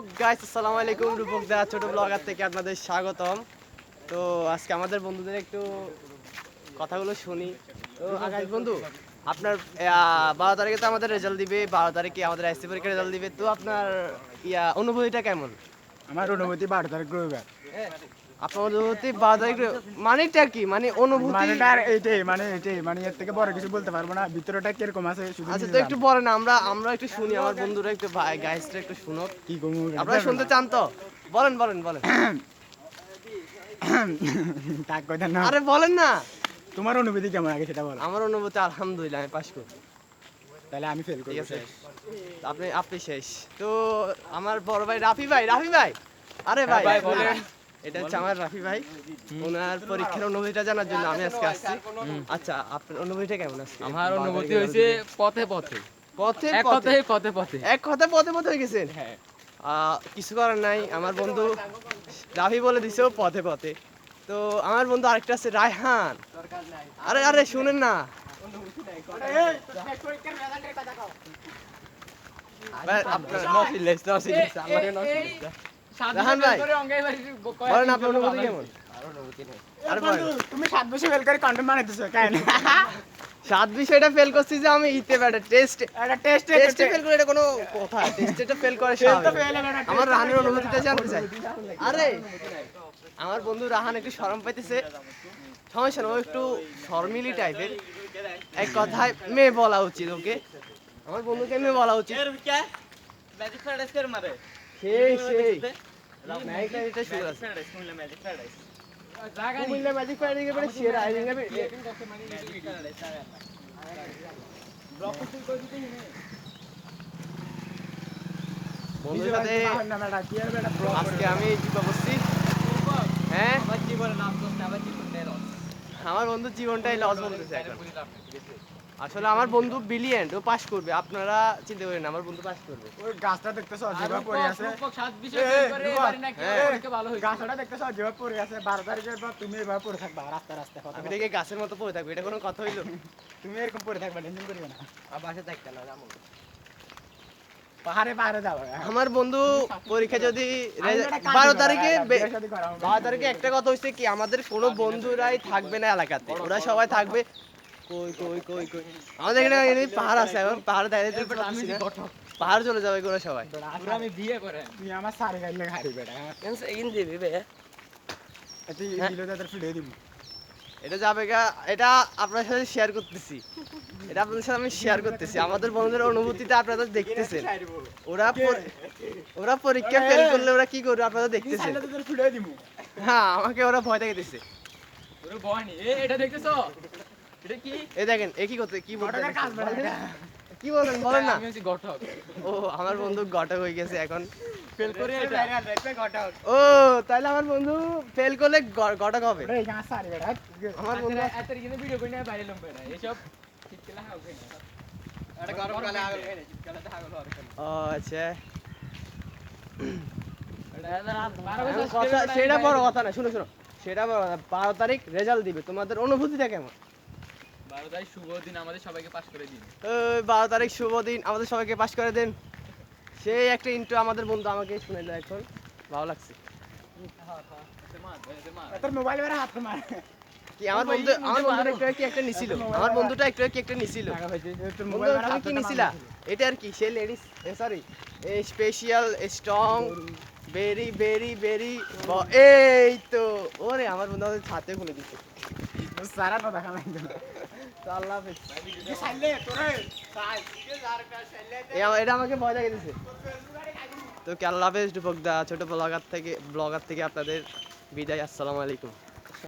Guys আসসালামু আলাইকুম, রূপক দা ছোট ব্লগার থেকে আপনাদের স্বাগতম। তো আজকে আমাদের বন্ধুদের একটু কথাগুলো শুনি। তো আকাশ বন্ধু, আপনার 12 তারিখে তো আমাদের রেজাল্ট দিবে, 12 তারিখে আমাদের এসসি পরীক্ষার রেজাল্ট দিবে। তো আপনার অনুভূতিটা কেমন? আমার অনুভূতি 12 তারিখ রবিবার। আপনার অনুভূতি 12 তারিখ মানেটা কি, মানে অনুভূতি মানেটা আর এইটাই মানে এর থেকে বড় কিছু বলতে পারবো না। ভিতরটা কিরকম আছে শুধু আচ্ছা, নিজে তো জানো। একটু বলেন, আমরা একটু শুনি, আমার বন্ধুরা একটু গাইসটা একটু শুনুক। কি করবো আপনারা শুনতে চান তো? বলেন বলেন বলেন। তাক কথা না। আরে বলেন না। তোমার অনুভূতি কেমন আগে সেটা বলো। আমার অনুভূতি আলহামদুলিল্লাহ, আমি পাস করব। তাহলে আমি ফেল ঠিক করব। আছে, আপনি শেষ। তো আমার বড় ভাই রাফি ভাই, আরে ভাই ভাই বলেন। এটা হচ্ছে আমার রাফি ভাই। ওনার পরীক্ষার অনুভূতিটা জানার জন্য আমি আজকে আসছি। আচ্ছা, আপনার অনুভূতিটা কেমন আজকে? আমার অনুভূতি হয়েছে পথে পথে পথে এক পথে কথায় পথে পথে এক কথা পথে পথে হয়ে গেছেন। হ্যাঁ কিছু করার নাই, আমার বন্ধু রাফি বলে দিছেও পথে পথে। তো আমার বন্ধু আরেকটা আছে রায়হান। আরে আরে শুনেন না ভাই, আপনার রাহান ভাই, বলেন আপনার অনুভূতি কেমন? আরে বলেন। তুমি 7 বছর ফেল করে কন্টেন্ট বানাইতেছো কেন? 7 বিষয়টা ফেল করছি যে আমি ইতে ব্যাটা টেস্টে একটা টেস্টে ফেল করে, এটা কোনো কথা? টেস্টে ফেল করে স্বাভাবিক। আমার রাহানের অনুভূতিটা জানতে চাই। আরে আমার বন্ধু রাহান একটু শরম পাইতেছে, সমস্যা না, ও একটু শর্মিলি টাইপের। এক কথায় মেয়ে বলা উচিত ওকে, আমার বন্ধুকে মেয়ে বলা উচিত। সেই ম্যাজিক এটা শুরু আছে। কুমিল্লা ম্যাজিক ফ্রাইডে এবারে সেরা বন্ধুর সাথে আজকে আমি চিপা বসছি। হ্যাঁ, আমার বন্ধুর জীবনটাই লস বলতেছে এখন। আসলে আমার বন্ধু ব্রিলিয়েন্ট, ও পাস করবে, আপনারা চিন্তা করেন না, আমার বন্ধু পাস করবে। ওই গাছটা দেখতেছো যেভাবে পড়ে আছে। গাছটা দেখতেছো যেভাবে পড়ে আছে। 12 তারিখের পর তুমি এভাবে পড়ে থাকবা রাস্তা রাস্তা। আমি দেখে গাছের মতো পড়ে থাকবে, এটা কোনো কথা হইলো? তুমি এরকম পড়ে থাকবা, টেনশন করিও না। বাসে থাকতে না যাবো। পাহাড়ে যাবো। আমার বন্ধু পরীক্ষা যদি 12 তারিখে একটা কথা হচ্ছে কি, আমাদের কোনো বন্ধুরাই থাকবে না এলাকাতে, ওরা সবাই থাকবে কই কই কই কই। আমাদের এখানে পাহাড় আছে, এখন পাহাড়ে দাঁড়িয়ে পাহাড় চলে যাবে ওরা সবাই। আমি বিয়ে করে তুই আমার সারি গাইলে হারি বেটা। তুই দিলে তাদের ফিরে দিব। এটা যাবে গা, এটা আপনার সাথে শেয়ার করতেছি, এটা আপনাদের সাথে আমি শেয়ার করতেছি। আমাদের বন্ধুদের অনুভূতিটা আপনারা দেখতেছেন। ওরা পরীক্ষা ফেল করলে ওরা কি করবে আপনারা দেখতেছেন। তাদের ফিরে দিব। হ্যাঁ, আমাকে ওরা ভয় দেখাইতেছে। ওরে বয়নি এটা দেখতেছো? এটা কি? এই দেখেন, এ কি করতে কি বলতে ঘটকের কাজ বেটা। কি বলেন বলেন না। আমি হচ্ছি ঘটক। ও আমার বন্ধু ঘটক হয়ে গেছে এখন। ফেল করে এটা ও তাহলে আমার বন্ধু ফেল করলে ঘটক হবে। এই গাছ সারি বেটা। আমার বন্ধু এত কিন্তু ভিডিও করে না বাইরে লম্বা এটা এসব শীতকালে হাগল খাই না এটা গরমকালে হাগল খাই না শীতকালে তো হাগল হবে ও আচ্ছা, কথা সেটা বড় কথা না, শুনো শুনো, সেটা বড় কথা। 12 তারিখ রেজাল্ট দিবে, তোমাদের অনুভূতিটা কেমন? 12 তারিখ শুভ দিন, আমাদের সবাইকে পাস করে দিন। 12 তারিখ শুভ দিন, আমাদের সবাইকে পাস করে দেন। সেই একটা ইন্ট্রো আমাদের বন্ধু আমাকে শুনাইলো এখন, ভালো লাগছে। তোর মোবাইল বেটা হাত মার। কি আমার বন্ধুটা একটু একটা নিছিল, আমার বন্ধুটা একটু একটা নিছিল। তোর বন্ধু মোবাইল বেটা তুমি হাত কি নিছিলা? এটা আর কি, সে ladies, sorry, special strong very very very. এই তো ওরে আমার বন্ধু আমাদের ছাতে খুলে দিচ্ছে। সারা তো দেখা নাই। তো আল্লাহ হাফেজ। সাইলে তোরে এটা আমাকে ভয় দেখিয়ে দিচ্ছে। তো কি, আল্লাহ হাফেজ। রূপক দা ছোট ব্লগার থেকে আপনাদের বিদায়। আসসালামু আলাইকুম।